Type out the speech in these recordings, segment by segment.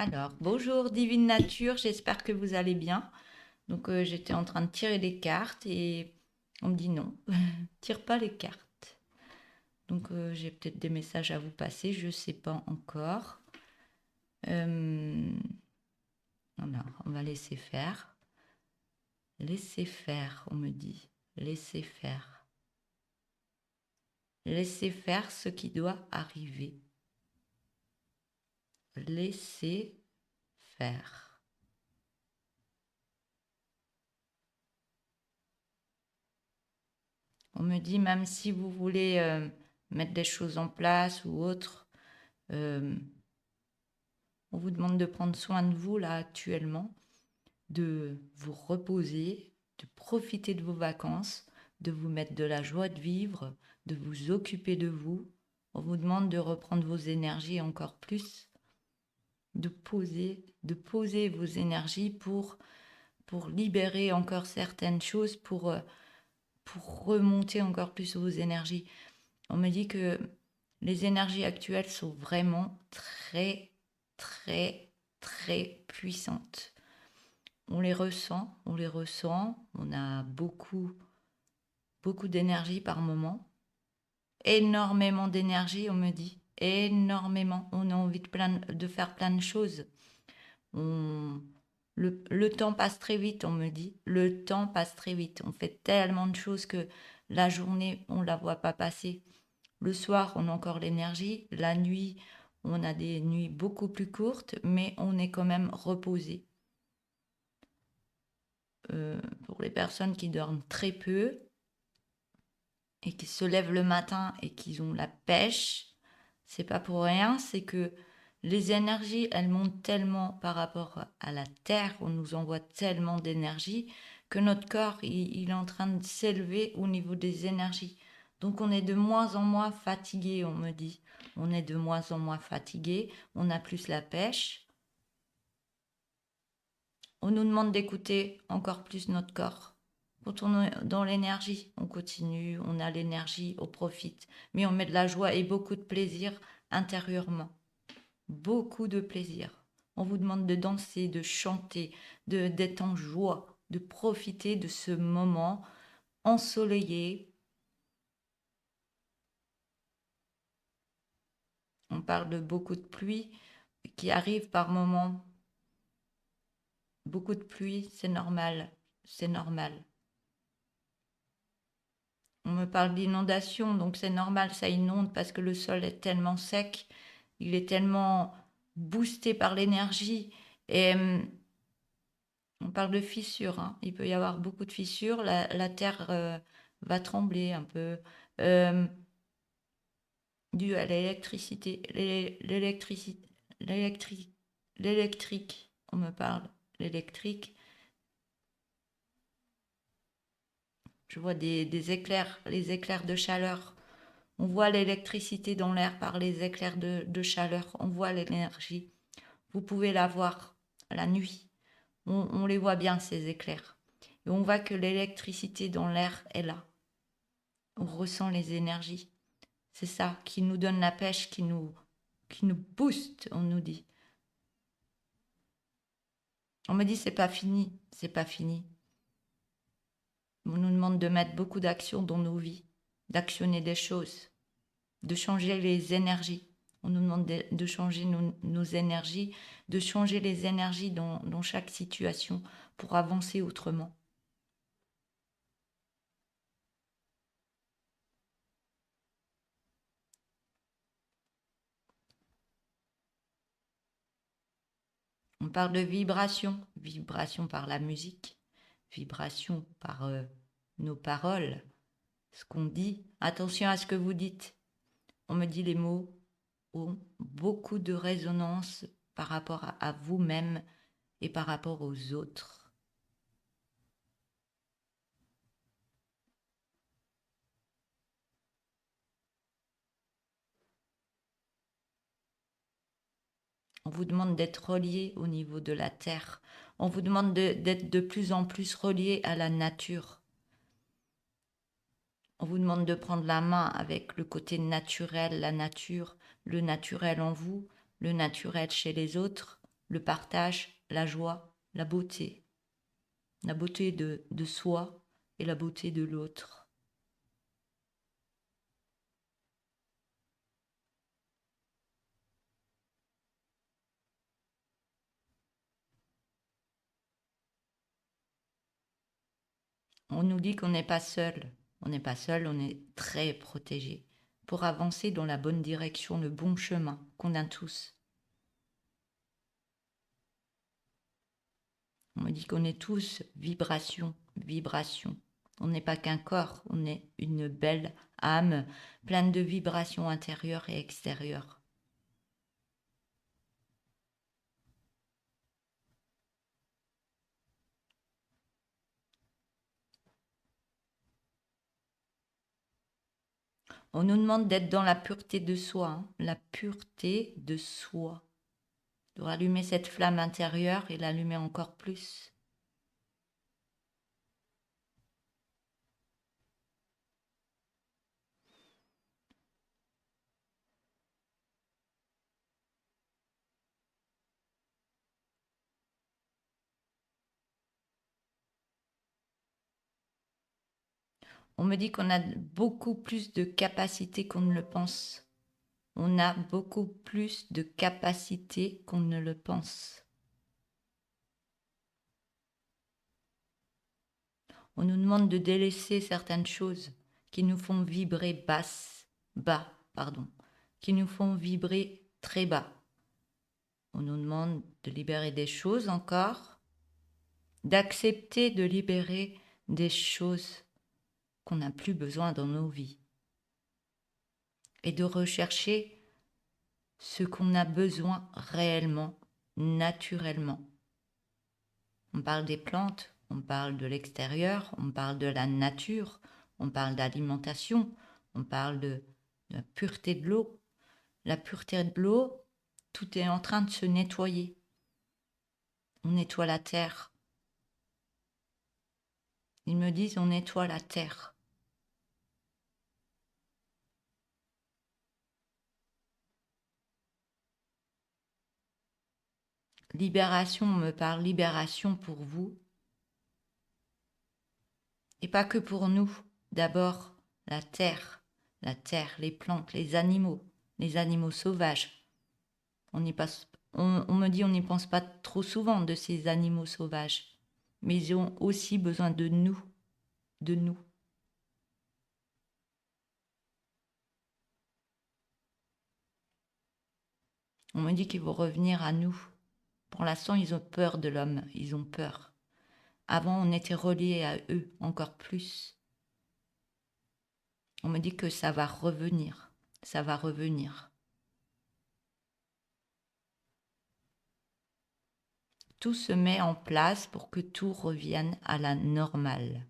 Alors, bonjour Divine Nature, j'espère que vous allez bien. Donc, j'étais en train de tirer les cartes et on me dit non, tire pas les cartes. Donc, j'ai peut-être des messages à vous passer, je ne sais pas encore. Euh, alors, on va laisser faire. Laissez faire, on me dit. Laissez faire. Laissez faire ce qui doit arriver. Laissez faire. On me dit même si vous voulez mettre des choses en place ou autre, euh, on vous demande de prendre soin de vous là actuellement, de vous reposer, de profiter de vos vacances, de vous mettre de la joie de vivre, de vous occuper de vous. On vous demande de reprendre vos énergies encore plus, de poser vos énergies pour libérer encore certaines choses, pour remonter encore plus vos énergies. On me dit que les énergies actuelles sont vraiment très, très, très puissantes. On les ressent, on les ressent. On a beaucoup, beaucoup d'énergie par moment. Énormément d'énergie, on me dit. Énormément. On a envie de faire plein de choses. On... le temps passe très vite, on me dit. Le temps passe très vite. On fait tellement de choses que la journée, on ne la voit pas passer. Le soir, on a encore l'énergie. La nuit, on a des nuits beaucoup plus courtes, mais on est quand même reposé. Pour les personnes qui dorment très peu et qui se lèvent le matin et qui ont la pêche, c'est pas pour rien, c'est que les énergies, elles montent tellement par rapport à la Terre, on nous envoie tellement d'énergie que notre corps, il est en train de s'élever au niveau des énergies. Donc on est de moins en moins fatigué, on me dit. On est de moins en moins fatigué, on a plus la pêche. On nous demande d'écouter encore plus notre corps. Quand on est dans l'énergie, on continue, on a l'énergie, on profite. Mais on met de la joie et beaucoup de plaisir intérieurement. Beaucoup de plaisir. On vous demande de danser, de chanter, d'être en joie, de profiter de ce moment ensoleillé. On parle de beaucoup de pluie qui arrive par moments. Beaucoup de pluie, c'est normal. C'est normal. On me parle d'inondation, donc c'est normal, ça inonde parce que le sol est tellement sec, il est tellement boosté par l'énergie. Et on parle de fissures, hein. Il peut y avoir beaucoup de fissures, la terre va trembler un peu, euh, dû à l'électricité, l'électrique, on me parle, l'électrique. Je vois des éclairs, les éclairs de chaleur. On voit l'électricité dans l'air par les éclairs de chaleur. On voit l'énergie. Vous pouvez la voir la nuit. On les voit bien, ces éclairs. Et on voit que l'électricité dans l'air est là. On ressent les énergies. C'est ça qui nous donne la pêche, qui nous booste, on nous dit. On me dit c'est pas fini, c'est pas fini. On nous demande de mettre beaucoup d'actions dans nos vies, d'actionner des choses, de changer les énergies. On nous demande de changer nos énergies, de changer les énergies dans chaque situation pour avancer autrement. On parle de vibration, vibration par la musique, vibration par nos paroles, ce qu'on dit. Attention à ce que vous dites. On me dit les mots ont beaucoup de résonance par rapport à vous-même et par rapport aux autres. On vous demande d'être relié au niveau de la terre. On vous demande d'être de plus en plus relié à la nature. On vous demande de prendre la main avec le côté naturel, la nature, le naturel en vous, le naturel chez les autres. le partage, la joie, la beauté de soi et la beauté de l'autre. On nous dit qu'on n'est pas seul. On n'est pas seul, on est très protégé pour avancer dans la bonne direction, le bon chemin qu'on a tous. On me dit qu'on est tous vibration, vibration. On n'est pas qu'un corps, on est une belle âme pleine de vibrations intérieures et extérieures. On nous demande d'être dans la pureté de soi, la pureté de soi. De rallumer cette flamme intérieure et l'allumer encore plus. On me dit qu'on a beaucoup plus de capacités qu'on ne le pense. On a beaucoup plus de capacités qu'on ne le pense. On nous demande de délaisser certaines choses qui nous font vibrer qui nous font vibrer très bas. On nous demande de libérer des choses encore, d'accepter de libérer des choses qu'on n'a plus besoin dans nos vies et de rechercher ce qu'on a besoin réellement, naturellement. On parle des plantes, on parle de l'extérieur, on parle de la nature, on parle d'alimentation, on parle de la pureté de l'eau. La pureté de l'eau, tout est en train de se nettoyer. On nettoie la terre. Ils me disent on nettoie la terre. Libération, on me parle libération pour vous. Et pas que pour nous. D'abord, la terre, les plantes, les animaux sauvages. On me dit on n'y pense pas trop souvent de ces animaux sauvages. Mais ils ont aussi besoin de nous. De nous. On me dit qu'ils vont revenir à nous. Pour l'instant, ils ont peur de l'homme. Ils ont peur. Avant, on était reliés à eux encore plus. On me dit que ça va revenir. Ça va revenir. Tout se met en place pour que tout revienne à la normale.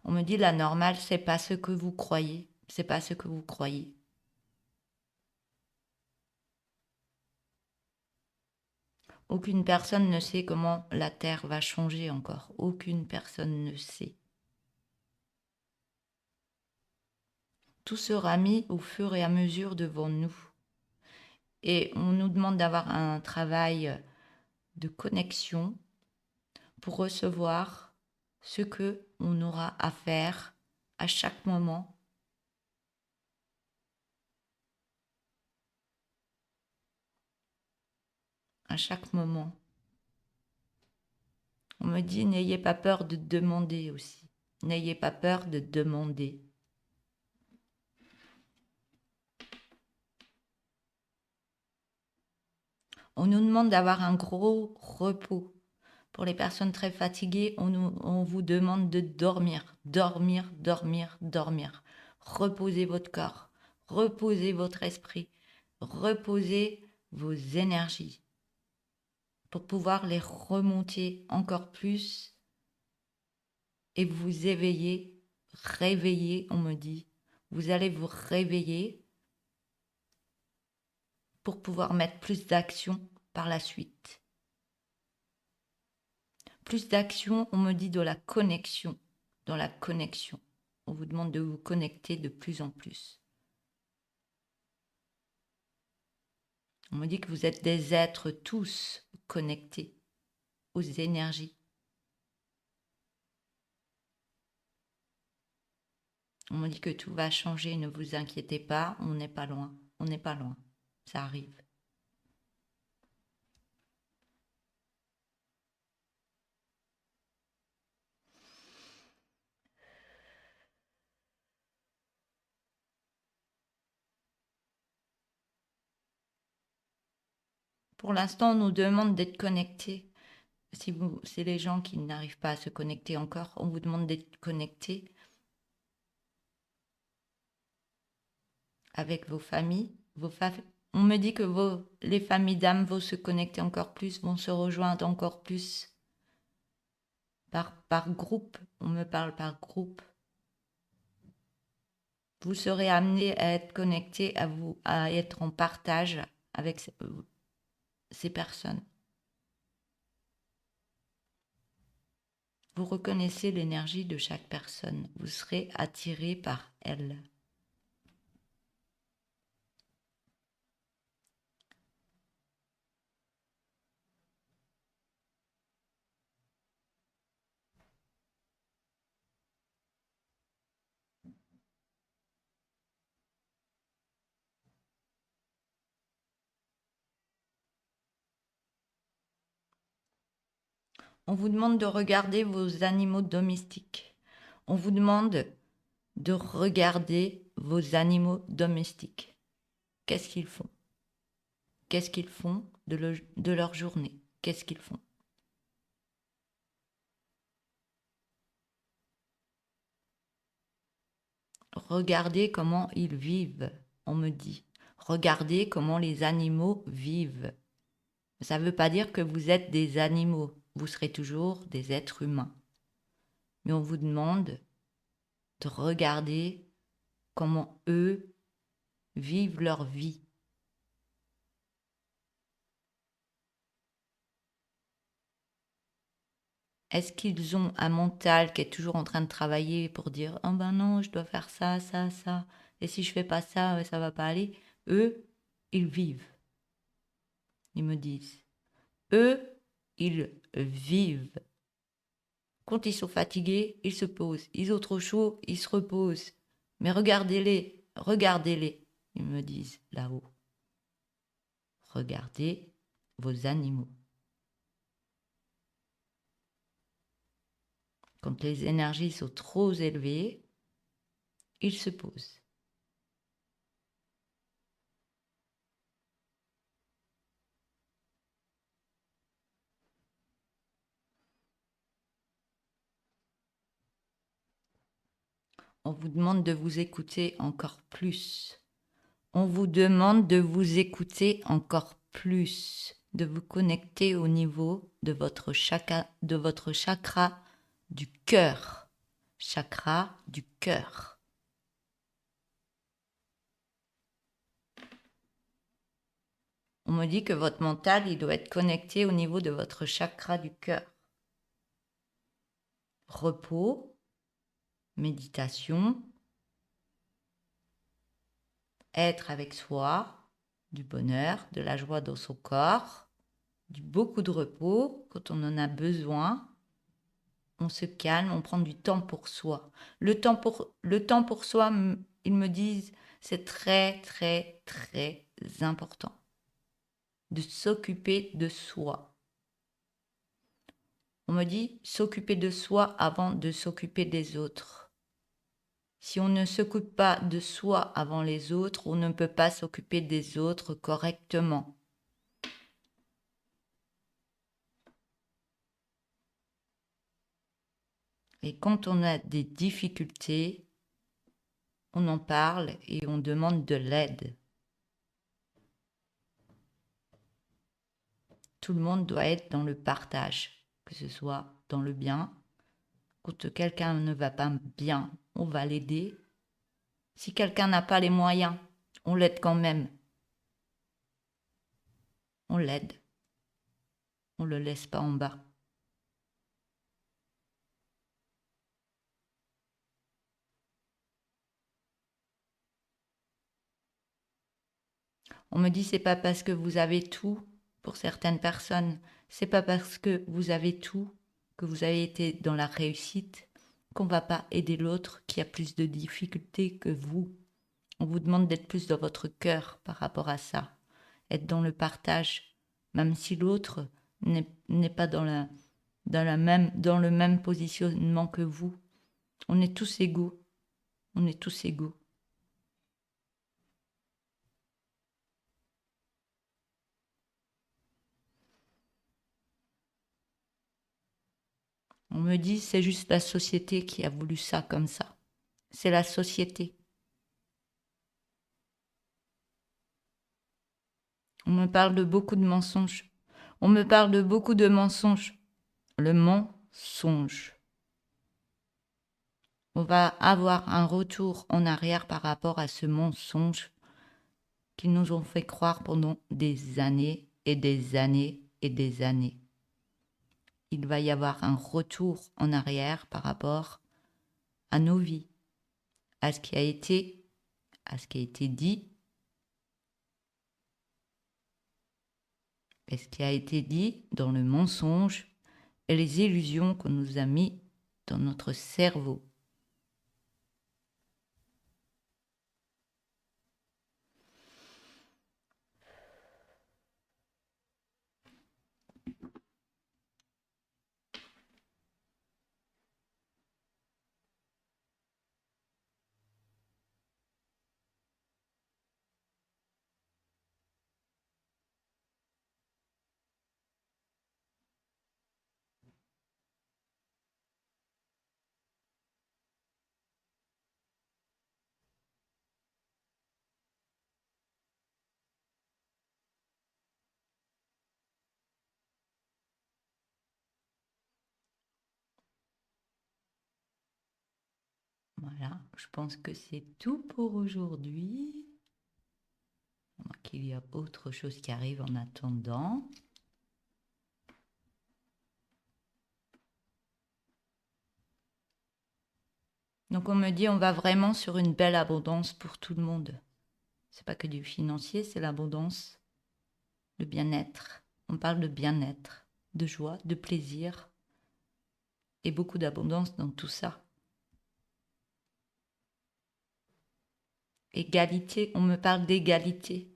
On me dit la normale, c'est pas ce que vous croyez. C'est pas ce que vous croyez. Aucune personne ne sait comment la Terre va changer encore. Aucune personne ne sait. Tout sera mis au fur et à mesure devant nous. Et on nous demande d'avoir un travail de connexion pour recevoir ce que on aura à faire à chaque moment. À chaque moment. On me dit n'ayez pas peur de demander aussi. N'ayez pas peur de demander. On nous demande d'avoir un gros repos. Pour les personnes très fatiguées, on vous demande de dormir, dormir, dormir, dormir. Reposez votre corps, reposez votre esprit, reposez vos énergies pour pouvoir les remonter encore plus et vous éveiller, réveiller, on me dit. Vous allez vous réveiller pour pouvoir mettre plus d'action par la suite. Plus d'action, on me dit de la connexion. Dans la connexion, on vous demande de vous connecter de plus en plus. On me dit que vous êtes des êtres tous connectés aux énergies. On me dit que tout va changer, ne vous inquiétez pas, on n'est pas loin. On n'est pas loin. Ça arrive. Pour l'instant, on nous demande d'être connectés. Si c'est les gens qui n'arrivent pas à se connecter encore, on vous demande d'être connectés avec vos familles. On me dit que les familles d'âmes vont se connecter encore plus, vont se rejoindre encore plus par groupe. On me parle par groupe. Vous serez amené à être connecté, à être en partage avec ces personnes. Vous reconnaissez l'énergie de chaque personne. Vous serez attiré par elle. On vous demande de regarder vos animaux domestiques. On vous demande de regarder vos animaux domestiques. Qu'est-ce qu'ils font? Qu'est-ce qu'ils font de leur journée? Qu'est-ce qu'ils font? Regardez comment ils vivent, on me dit. Regardez comment les animaux vivent. Ça ne veut pas dire que vous êtes des animaux. Vous serez toujours des êtres humains. Mais on vous demande de regarder comment eux vivent leur vie. Est-ce qu'ils ont un mental qui est toujours en train de travailler pour dire « Oh ben non, je dois faire ça, ça, ça. Et si je fais pas ça, ça va pas aller ?» Eux, ils vivent. Ils me disent. Eux, ils vivent. Quand ils sont fatigués, ils se posent. Ils ont trop chaud, ils se reposent. Mais regardez-les, regardez-les, ils me disent là-haut. Regardez vos animaux. Quand les énergies sont trop élevées, ils se posent. On vous demande de vous écouter encore plus. On vous demande de vous écouter encore plus, de vous connecter au niveau de votre chakra du cœur. Chakra du cœur. On me dit que votre mental, il doit être connecté au niveau de votre chakra du cœur. Repos, méditation, être avec soi, du bonheur, de la joie dans son corps, beaucoup de repos quand on en a besoin. On se calme, on prend du temps pour soi. Le temps pour soi, ils me disent, c'est très, très, très important de s'occuper de soi. On me dit s'occuper de soi avant de s'occuper des autres. Si on ne s'occupe pas de soi avant les autres, on ne peut pas s'occuper des autres correctement. Et quand on a des difficultés, on en parle et on demande de l'aide. Tout le monde doit être dans le partage, que ce soit dans le bien. Quand quelqu'un ne va pas bien, on va l'aider. Si quelqu'un n'a pas les moyens, on l'aide quand même. On l'aide. On ne le laisse pas en bas. On me dit c'est pas parce que vous avez tout pour certaines personnes, c'est pas parce que vous avez tout, que vous avez été dans la réussite, qu'on va pas aider l'autre qui a plus de difficultés que vous. On vous demande d'être plus dans votre cœur par rapport à ça, être dans le partage, même si l'autre n'est pas dans le même positionnement que vous. On est tous égaux. On est tous égaux. On me dit c'est juste la société qui a voulu ça comme ça. C'est la société. On me parle de beaucoup de mensonges. On me parle de beaucoup de mensonges. Le mensonge. On va avoir un retour en arrière par rapport à ce mensonge qu'ils nous ont fait croire pendant des années et des années et des années. Il va y avoir un retour en arrière par rapport à nos vies, à ce qui a été dit, et ce qui a été dit dans le mensonge et les illusions qu'on nous a mis dans notre cerveau. Voilà, je pense que c'est tout pour aujourd'hui. Qu'il y a autre chose qui arrive en attendant. Donc on me dit on va vraiment sur une belle abondance pour tout le monde. C'est pas que du financier, c'est l'abondance, le bien-être. On parle de bien-être, de joie, de plaisir et beaucoup d'abondance dans tout ça. Égalité, on me parle d'égalité.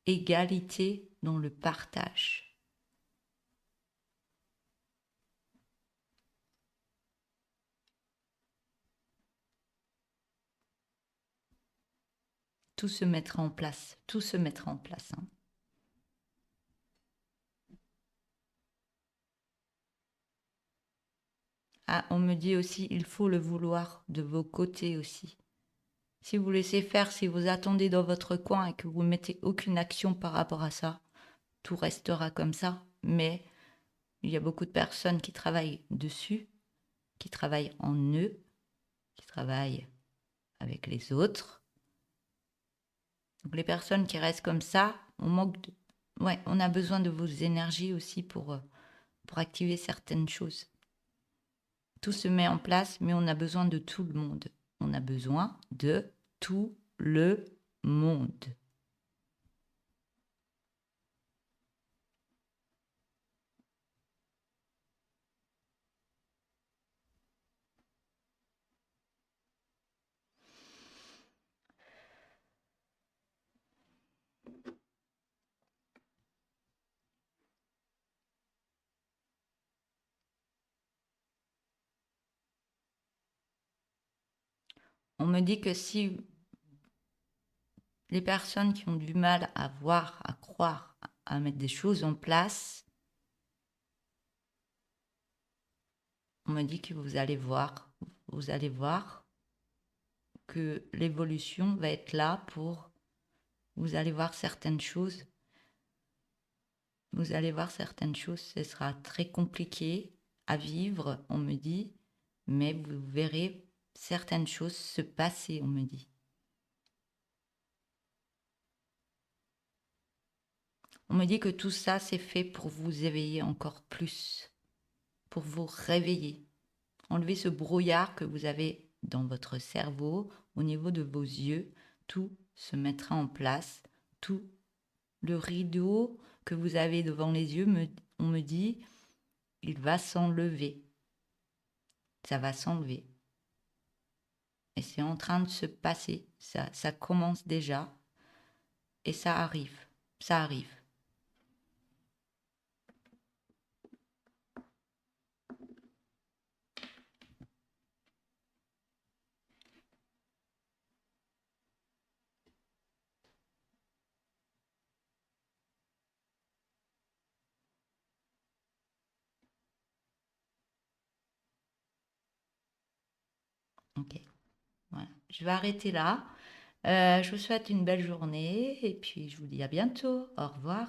Égalité dans le partage. Tout se mettra en place, tout se mettra en place. Hein. Ah, on me dit aussi, il faut le vouloir de vos côtés aussi. Si vous laissez faire, si vous attendez dans votre coin et que vous ne mettez aucune action par rapport à ça, tout restera comme ça. Mais il y a beaucoup de personnes qui travaillent dessus, qui travaillent en eux, qui travaillent avec les autres. Donc les personnes qui restent comme ça, on a besoin de vos énergies aussi pour activer certaines choses. Tout se met en place, mais on a besoin de tout le monde. On a besoin de tout le monde. On me dit que si les personnes qui ont du mal à voir, à croire, à mettre des choses en place, on me dit que vous allez voir que l'évolution va être là pour, vous allez voir certaines choses, ce sera très compliqué à vivre, on me dit, mais vous verrez certaines choses se passer, on me dit. On me dit que tout ça, c'est fait pour vous éveiller encore plus, pour vous réveiller. Enlevez ce brouillard que vous avez dans votre cerveau, au niveau de vos yeux. Tout se mettra en place, tout le rideau que vous avez devant les yeux, on me dit, il va s'enlever. Ça va s'enlever. Et c'est en train de se passer. Ça commence déjà. Et ça arrive. Ça arrive. Ok. Voilà. Je vais arrêter là. Je vous souhaite une belle journée et puis je vous dis à bientôt. Au revoir.